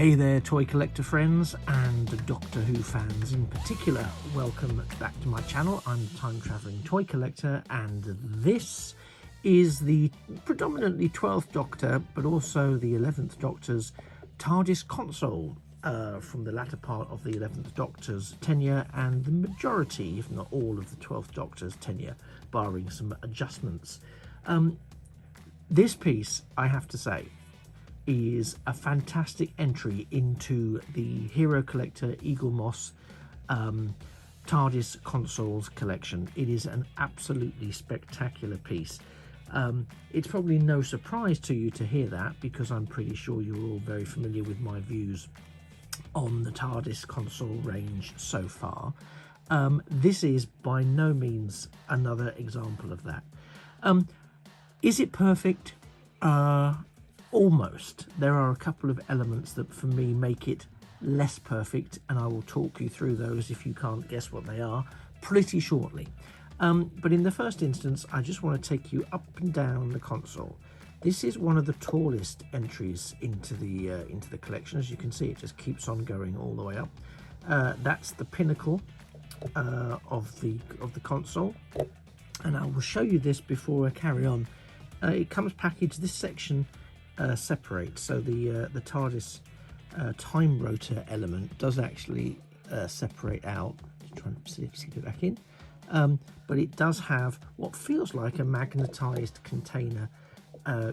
Hey there, toy collector friends and Doctor Who fans in particular. Welcome back to my channel. I'm the time travelling toy collector, and this is the predominantly 12th Doctor, but also the 11th Doctor's TARDIS Console from the latter part of the 11th Doctor's tenure and the majority, if not all, of the 12th Doctor's tenure, barring some adjustments. This piece, I have to say, is a fantastic entry into the Hero Collector Eagle Moss TARDIS Consoles collection. It is an absolutely spectacular piece. It's probably no surprise to you to hear that, because I'm pretty sure you're all very familiar with my views on the TARDIS console range so far. This is by no means another example of that. Is it perfect? Almost. There are a couple of elements that for me make it less perfect, and I will talk you through those if you can't guess what they are pretty shortly. But in the first instance, I just want to take you up and down the console. This is one of the tallest entries into the collection. As you can see, it just keeps on going all the way up. That's the pinnacle of the console, and I will show you this before I carry on. It comes packaged. This section separates, so the TARDIS time rotor element does actually separate out. Just trying to slip it back in, but it does have what feels like a magnetized container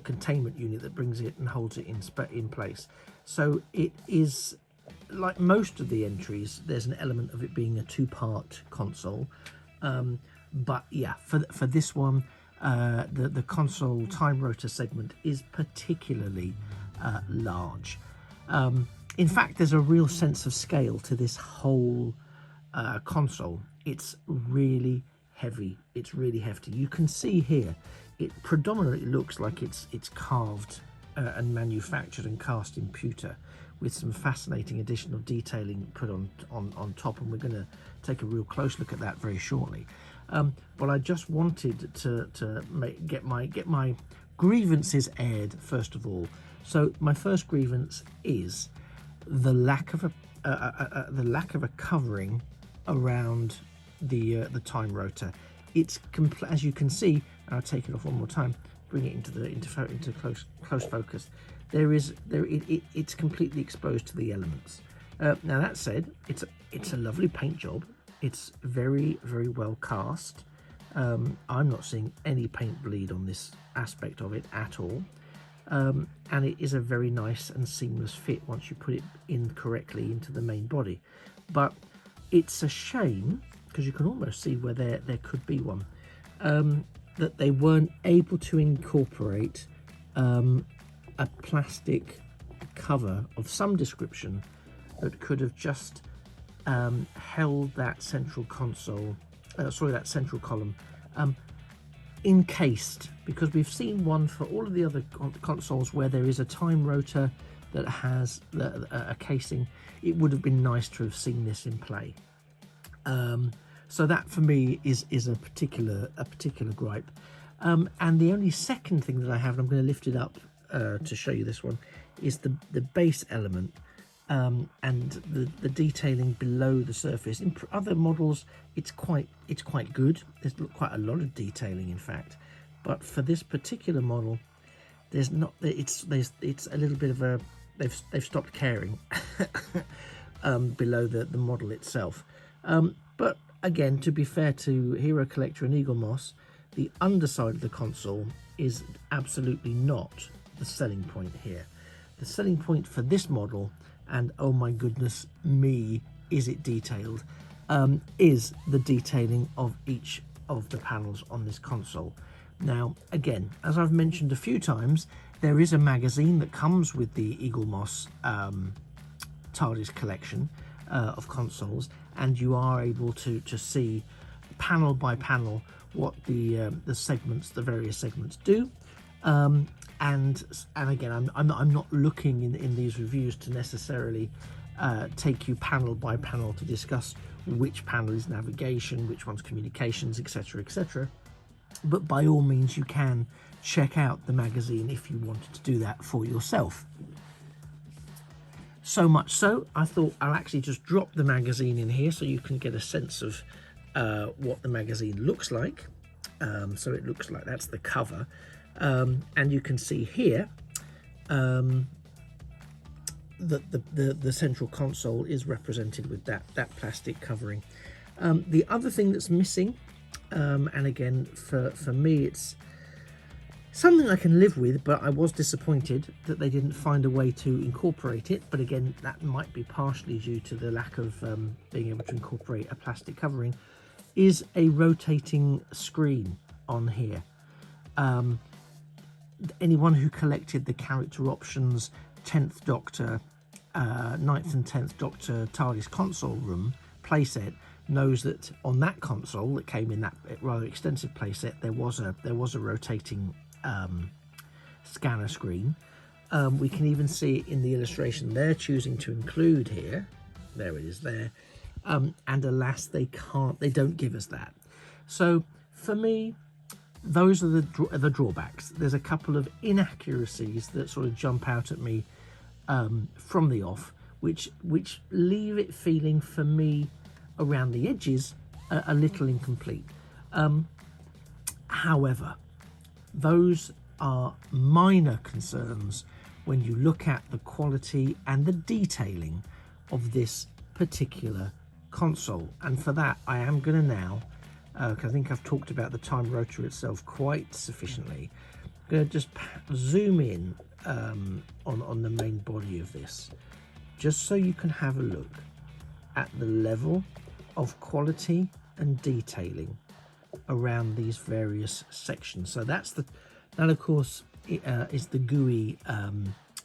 containment unit that brings it and holds it in place. So it is like most of the entries. There's an element of it being a two-part console, but yeah, for this one, the console time rotor segment is particularly large. In fact, there's a real sense of scale to this whole console. It's really heavy. It's really hefty. You can see here, it predominantly looks like it's carved and manufactured and cast in pewter, with some fascinating additional detailing put on top, and we're going to take a real close look at that very shortly. But I just wanted to get my grievances aired first of all. So my first grievance is the lack of a covering around the time rotor. It's as you can see, and I'll take it off one more time, bring it into close focus. It's completely exposed to the elements. Now that said, it's a lovely paint job. It's very, very well cast. I'm not seeing any paint bleed on this aspect of it at all. And it is a very nice and seamless fit once you put it in correctly into the main body. But it's a shame, because you can almost see where there could be one, that they weren't able to incorporate a plastic cover of some description that could have just held that central console, that central column, encased, because we've seen one for all of the other consoles where there is a time rotor that has a casing. It would have been nice to have seen this in play. So that for me is a particular gripe. And the only second thing that I have, and I'm going to lift it up to show you this one, is the base element. And the detailing below the surface. In other models, it's quite good. There's quite a lot of detailing, in fact, but for this particular model, there's not. It's a little bit of a they've stopped caring below the model itself. But again, to be fair to Hero Collector and Eagle Moss, the underside of the console is absolutely not the selling point here. The selling point for this model, and oh my goodness me, is it detailed, is the detailing of each of the panels on this console. Now again, as I've mentioned a few times, there is a magazine that comes with the Eagle Moss TARDIS collection of consoles, and you are able to see panel by panel what the various segments do. And again, I'm not looking in these reviews to necessarily take you panel by panel to discuss which panel is navigation, which one's communications, etc., etc. But by all means, you can check out the magazine if you wanted to do that for yourself. So much so, I thought I'll actually just drop the magazine in here so you can get a sense of what the magazine looks like. So it looks like that's the cover. And you can see here that the central console is represented with that plastic covering. The other thing that's missing, and again for me it's something I can live with, but I was disappointed that they didn't find a way to incorporate it. But again, that might be partially due to the lack of being able to incorporate a plastic covering, is a rotating screen on here. Anyone who collected the character options 10th Doctor, 9th and 10th Doctor TARDIS Console room playset knows that on that console that came in that rather extensive playset, there was a rotating scanner screen. We can even see it in the illustration they're choosing to include here. There it is there. And alas, they don't give us that. So for me, those are the drawbacks. There's a couple of inaccuracies that sort of jump out at me from the off, which leave it feeling for me around the edges a little incomplete. However, those are minor concerns when you look at the quality and the detailing of this particular console. And for that, I am going to now, because I think I've talked about the time rotor itself quite sufficiently, I'm going to just zoom in on the main body of this, just so you can have a look at the level of quality and detailing around these various sections. So that of course is the GUI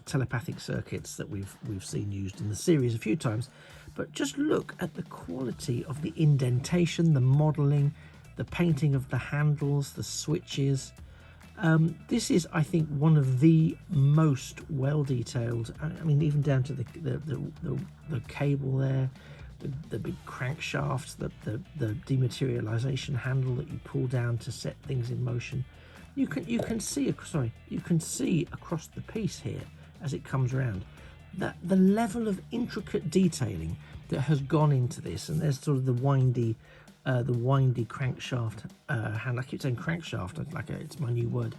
telepathic circuits that we've seen used in the series a few times. But just look at the quality of the indentation, the modeling, the painting of the handles, the switches. This is, I think, one of the most well detailed. I mean, even down to the cable there, the big crankshaft, the dematerialization handle that you pull down to set things in motion. You can see across the piece here as it comes around that the level of intricate detailing that has gone into this. And there's sort of the windy crankshaft hand. I keep saying crankshaft like it's my new word,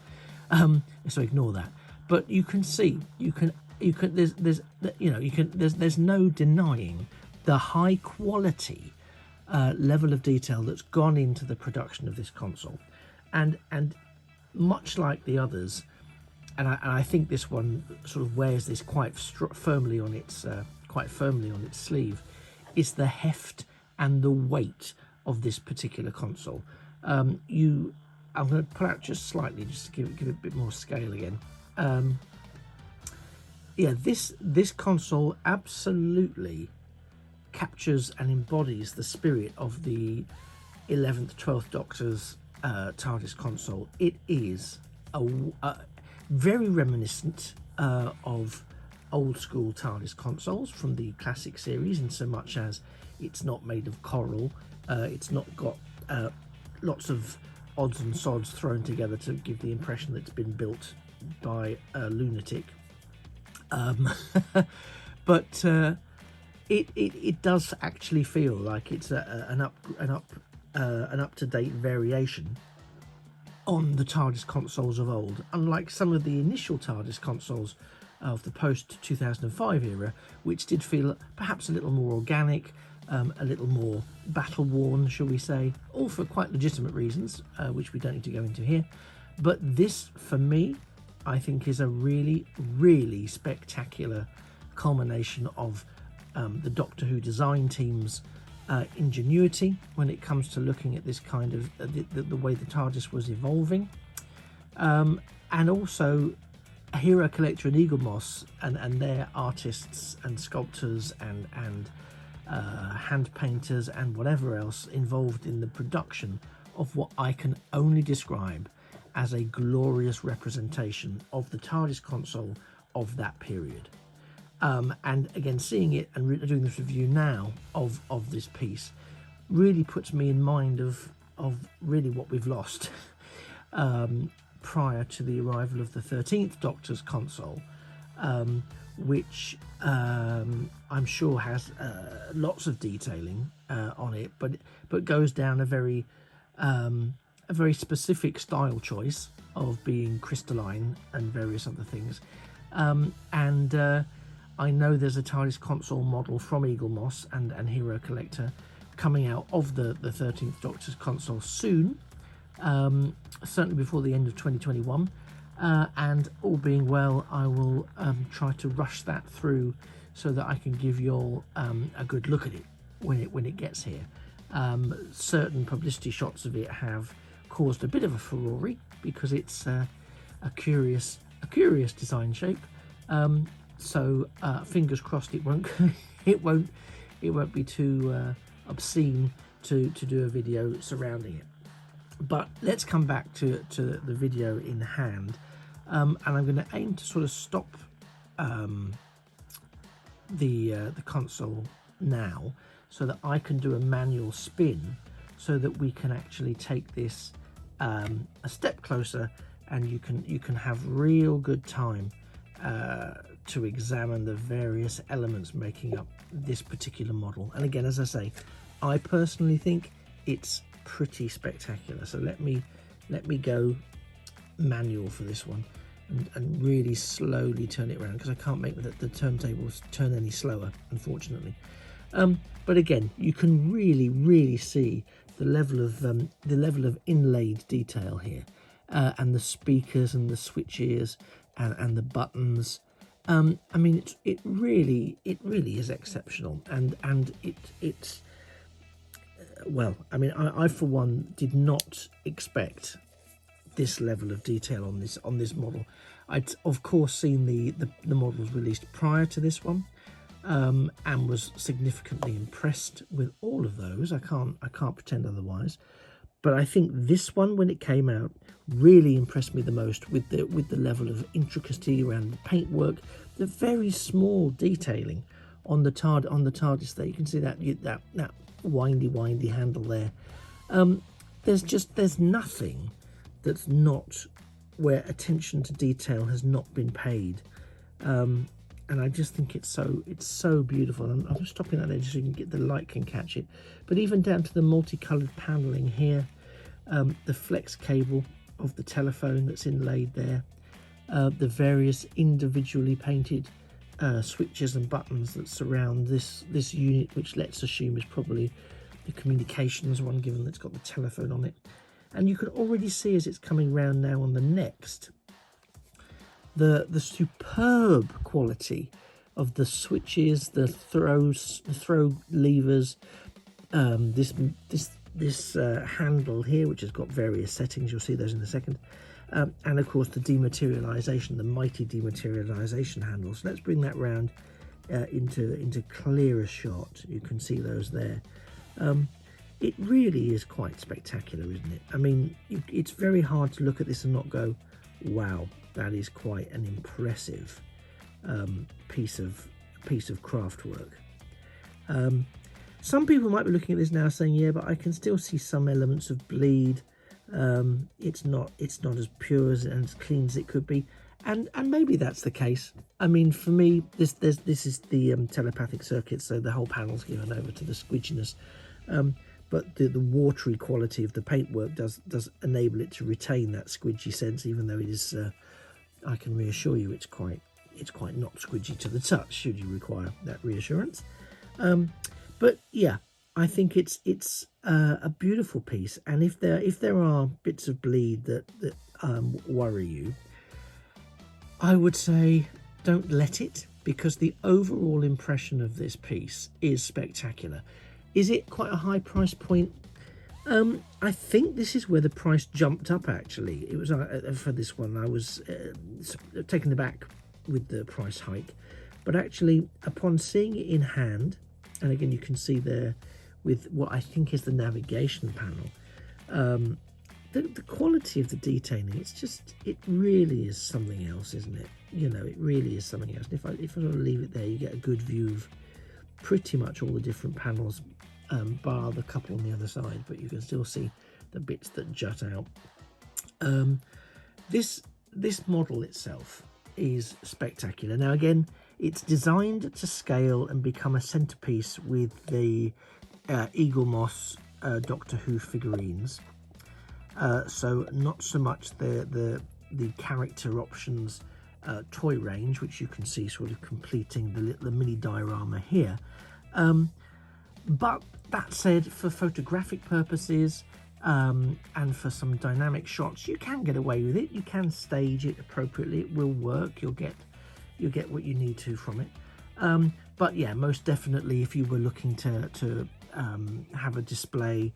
so ignore that. But you can see, there's no denying the high quality level of detail that's gone into the production of this console, and much like the others, and I think this one sort of wears this quite firmly on its sleeve, is the heft and the weight of this particular console. I'm going to pull out just slightly, just to give it a bit more scale again. Yeah, this console absolutely captures and embodies the spirit of the 11th, 12th Doctor's TARDIS console. It is very reminiscent of old school TARDIS consoles from the classic series, in so much as it's not made of coral, it's not got lots of odds and sods thrown together to give the impression that it's been built by a lunatic. But it does actually feel like it's an up-to-date variation on the TARDIS consoles of old, unlike some of the initial TARDIS consoles of the post-2005 era, which did feel perhaps a little more organic, a little more battle-worn, shall we say, all for quite legitimate reasons, which we don't need to go into here. But this, for me, I think is a really, really spectacular culmination of the Doctor Who design team's ingenuity when it comes to looking at this kind of the way the TARDIS was evolving, and also Hero Collector and Eagle Moss and their artists and sculptors and hand painters and whatever else involved in the production of what I can only describe as a glorious representation of the TARDIS console of that period. And again, seeing it and doing this review now of this piece really puts me in mind of really what we've lost prior to the arrival of the 13th Doctor's console, which I'm sure has lots of detailing on it, but goes down a very specific style choice of being crystalline and various other things. I know there's a TARDIS Console model from Eagle Moss and Hero Collector coming out of the 13th Doctor's console soon, certainly before the end of 2021. And all being well, I will try to rush that through so that I can give you all a good look at it when it gets here. Certain publicity shots of it have caused a bit of a furore because it's a curious design shape. So fingers crossed it won't it won't be too obscene to do a video surrounding it. But let's come back to the video in hand, and I'm going to aim to sort of stop the console now so that I can do a manual spin so that we can actually take this a step closer, and you can have real good time to examine the various elements making up this particular model. And again, as I say, I personally think it's pretty spectacular. So let me go manual for this one and really slowly turn it around, because I can't make the turntables turn any slower, unfortunately. But again, you can really see the level of inlaid detail here, and the speakers and the switch ears and the buttons. I mean, it really is exceptional, and it's well, I mean, I for one did not expect this level of detail on this model. I'd of course seen the models released prior to this one, and was significantly impressed with all of those. I can't pretend otherwise. But I think this one, when it came out, really impressed me the most with the level of intricacy around the paintwork, the very small detailing on the TARDIS there. You can see that windy handle there. There's nothing that's not where attention to detail has not been paid. And I just think it's so beautiful. And I'm stopping that there just so you can get the light can catch it. But even down to the multicolored paneling here, the flex cable of the telephone that's inlaid there, the various individually painted switches and buttons that surround this unit, which let's assume is probably the communications one, given that it's got the telephone on it. And you can already see as it's coming round now on the next, the superb quality of the switches, the throw levers, this handle here, which has got various settings. You'll see those in a second. And of course the dematerialization, the mighty dematerialization handle. So let's bring that round into clearer shot. You can see those there. It really is quite spectacular, isn't it? I mean, it's very hard to look at this and not go, wow, that is quite an impressive piece of craft work. Some people might be looking at this now saying, yeah, but I can still see some elements of bleed. It's not as pure and as clean as it could be, and maybe that's the case. I mean, for me, this is the telepathic circuit, so the whole panel's given over to the squidginess. But the watery quality of the paintwork does enable it to retain that squidgy sense, even though it is. I can reassure you, it's quite not squidgy to the touch, should you require that reassurance. But yeah, I think it's a beautiful piece, and if there are bits of bleed that worry you, I would say don't let it, because the overall impression of this piece is spectacular. Is it quite a high price point? I think this is where the price jumped up, actually. It was for this one, I was taken aback with the price hike. But actually, upon seeing it in hand, and again, you can see there with what I think is the navigation panel, the quality of the detailing, it really is something else, isn't it? You know, it really is something else. And if I sort of leave it there, you get a good view of pretty much all the different panels, bar the couple on the other side, but you can still see the bits that jut out. This model itself is spectacular. Now again, It's designed to scale and become a centerpiece with the Eagle Moss Doctor Who figurines. So not so much the character options toy range, which you can see sort of completing the mini diorama here. But that said, for photographic purposes and for some dynamic shots, you can get away with it. You can stage it appropriately. It will work. You'll get what you need to from it. But yeah, most definitely, if you were looking to have a display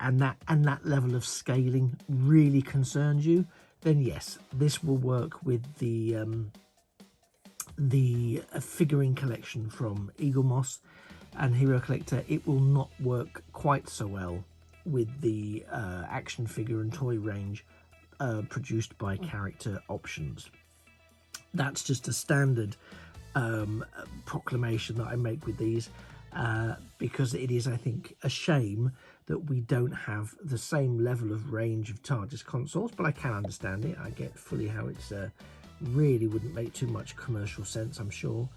and that level of scaling really concerns you, then yes, this will work with the figurine collection from Eagle Moss and Hero Collector. It will not work quite so well with the action figure and toy range produced by Character Options. That's just a standard proclamation that I make with these, because it is, I think, a shame that we don't have the same level of range of TARDIS consoles, but I can understand it. I get fully how it's really wouldn't make too much commercial sense. I'm sure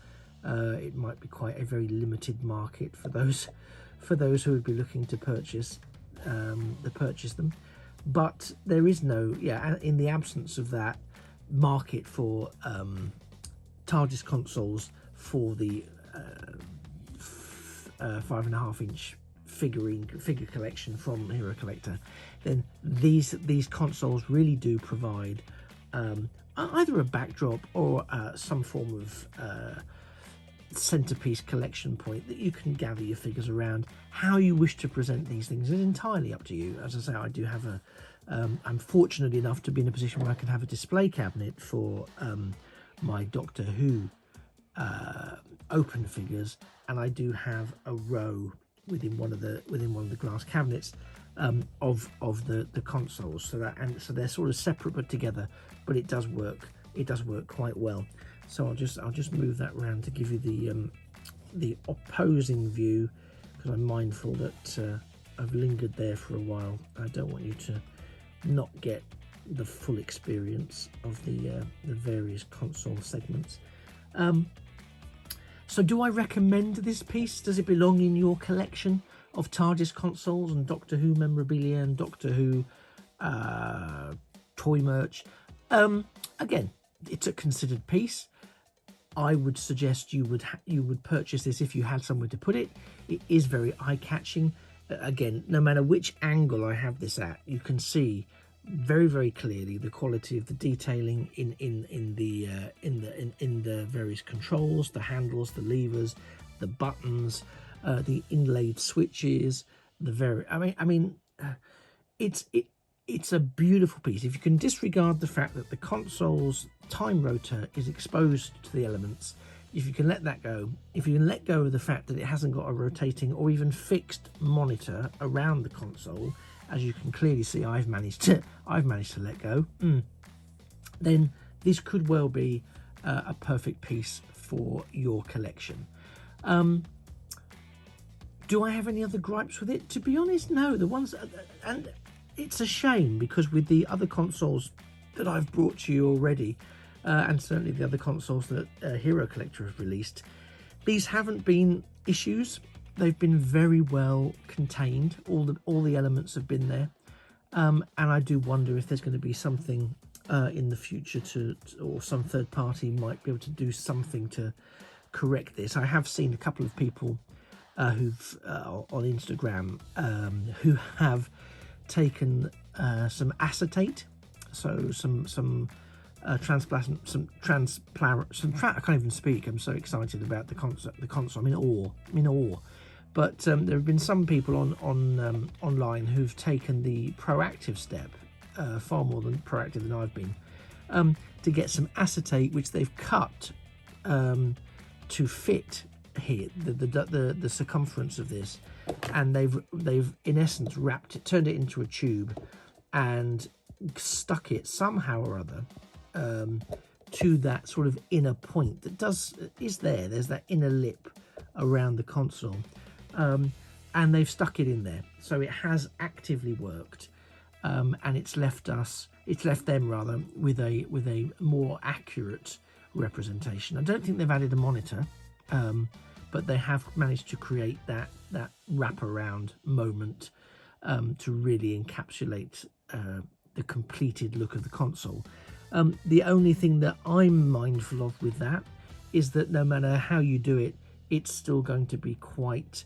it might be quite a very limited market for those who would be looking to purchase them. But there is no, in the absence of that market for TARDIS consoles for the 5.5-inch figure collection from Hero Collector, then these consoles really do provide either a backdrop or some form of centerpiece collection point that you can gather your figures around. How you wish to present these things is entirely up to you. As I say, I do have I'm fortunate enough to be in a position where I can have a display cabinet for my Doctor Who open figures, and I do have a row within one of the glass cabinets of the consoles, so they're sort of separate but together, but it does work quite well. So I'll just move that around to give you the opposing view, because I'm mindful that I've lingered there for a while. I don't want you to not get the full experience of the various console segments. So do I recommend this piece? Does it belong in your collection of TARDIS consoles and Doctor Who memorabilia and Doctor Who toy merch? Again, it's a considered piece. I would suggest you would purchase this if you had somewhere to put it. It is very eye-catching. Again, no matter which angle I have this at, you can see very, very clearly the quality of the detailing in the various controls, the handles, the levers, the buttons, the inlaid switches. It's a beautiful piece. If you can disregard the fact that the console's time rotor is exposed to the elements, if you can let that go, if you can let go of the fact that it hasn't got a rotating or even fixed monitor around the console, as you can clearly see I've managed to let go, then this could well be a perfect piece for your collection. Do I have any other gripes with it? To be honest, no. The ones, and it's a shame, because with the other consoles that I've brought to you already, and certainly the other consoles that Hero Collector has released, these haven't been issues. They've been very well contained. All the elements have been there, and I do wonder if there's going to be something in the future or some third party might be able to do something to correct this. I have seen a couple of people who've on Instagram who have taken some acetate, so some I can't even speak. I'm so excited about the console. I'm in awe. But there have been some people online who've taken the proactive step, far more than proactive than I've been, to get some acetate, which they've cut to fit here the circumference of this, and they've in essence wrapped it, turned it into a tube, and stuck it somehow or other to that sort of inner point that is there. There's that inner lip around the console. And they've stuck it in there, so it has actively worked, and it's left them rather with a more accurate representation. I don't think they've added a monitor, but they have managed to create that wraparound moment to really encapsulate the completed look of the console. The only thing that I'm mindful of with that is that no matter how you do it, it's still going to be quite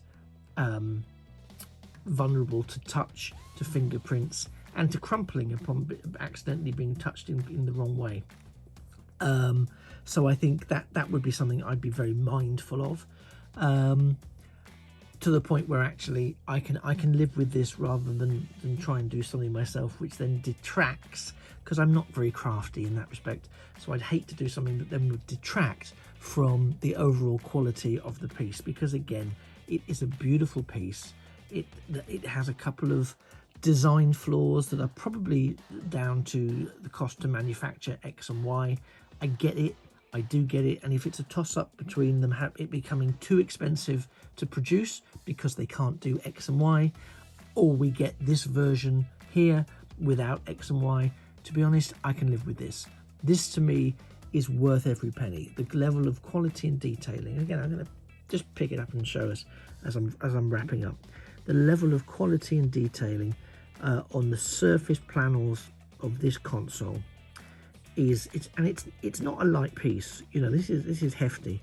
vulnerable to touch, to fingerprints, and to crumpling upon accidentally being touched in the wrong way. So I think that would be something I'd be very mindful of, to the point where actually I can live with this rather than try and do something myself, which then detracts, because I'm not very crafty in that respect. So I'd hate to do something that then would detract from the overall quality of the piece, because again, it is a beautiful piece. It has a couple of design flaws that are probably down to the cost to manufacture X and Y. I get it, I do get it, and if it's a toss-up between them it becoming too expensive to produce because they can't do X and Y, or we get this version here without X and Y, to be honest, I can live with this. This to me is worth every penny. The level of quality and detailing, again, I'm going to just pick it up and show us as I'm wrapping up. The level of quality and detailing on the surface panels of this console it's not a light piece. You know, this is hefty.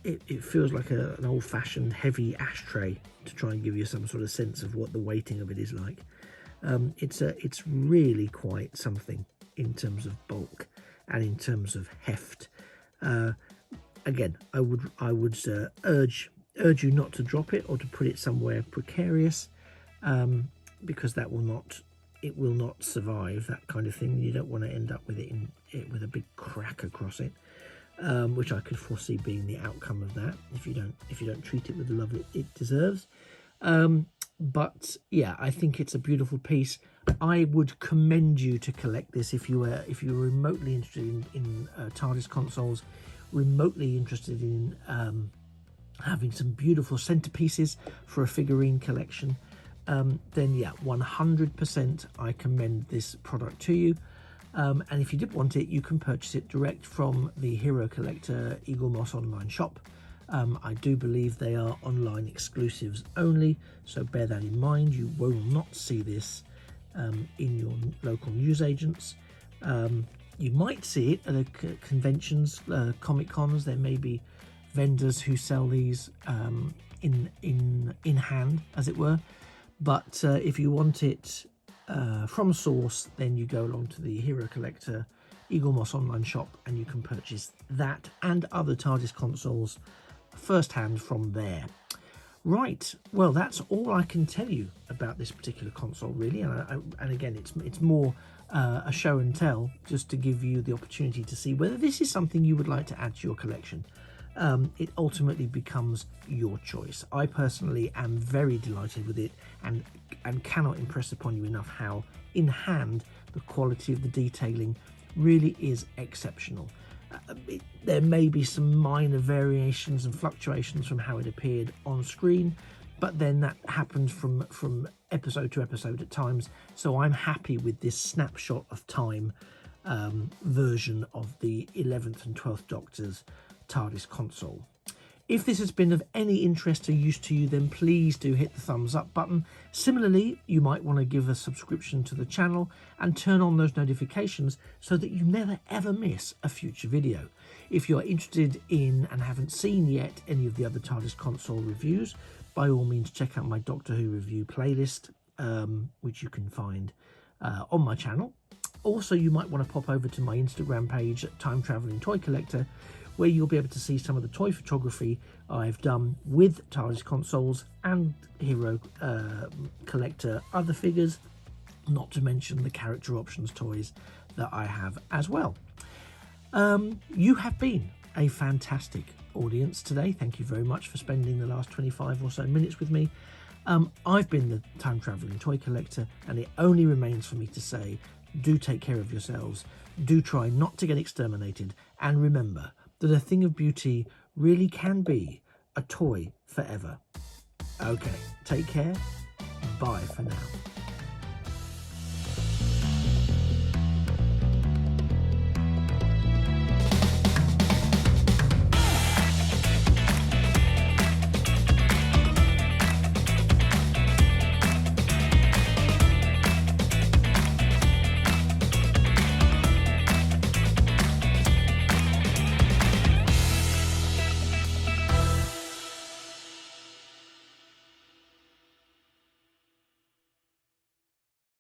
It feels like an old-fashioned heavy ashtray, to try and give you some sort of sense of what the weighting of it is like. It's really quite something in terms of bulk and in terms of heft. Again, I would urge you not to drop it or to put it somewhere precarious, because it will not survive that kind of thing. You don't want to end up with it with a big crack across it, which I could foresee being the outcome of that if you don't treat it with the love it deserves. But yeah, I think it's a beautiful piece. I would commend you to collect this if you were remotely interested in TARDIS consoles, remotely interested in having some beautiful centerpieces for a figurine collection. Then yeah, 100% I commend this product to you. And if you did want it, you can purchase it direct from the Hero Collector Eagle Moss online shop. I do believe they are online exclusives only, so bear that in mind. You will not see this in your local newsagents. You might see it at conventions, Comic Cons. There may be vendors who sell these in hand, as it were. But if you want it from source, then you go along to the Hero Collector Eagle Moss online shop and you can purchase that and other TARDIS consoles firsthand from there. Right, well, that's all I can tell you about this particular console, really. And again, it's more a show and tell, just to give you the opportunity to see whether this is something you would like to add to your collection. It ultimately becomes your choice. I personally am very delighted with it and cannot impress upon you enough how in hand the quality of the detailing really is exceptional. There may be some minor variations and fluctuations from how it appeared on screen, but then that happens from episode to episode at times, so I'm happy with this snapshot of time version of the 11th and 12th Doctors TARDIS console. If this has been of any interest or use to you, then please do hit the thumbs up button. Similarly, you might want to give a subscription to the channel and turn on those notifications so that you never ever miss a future video. If you're interested in and haven't seen yet any of the other TARDIS console reviews, by all means check out my Doctor Who review playlist, which you can find on my channel. Also, you might want to pop over to my Instagram page at Time Travelling Toy Collector, where you'll be able to see some of the toy photography I've done with TARDIS consoles and Hero Collector other figures, not to mention the character options toys that I have as well. You have been a fantastic audience today. Thank you very much for spending the last 25 or so minutes with me. I've been the Time Travelling Toy Collector, and it only remains for me to say, do take care of yourselves, do try not to get exterminated, and remember that a thing of beauty really can be a toy forever. Okay, take care. Bye for now.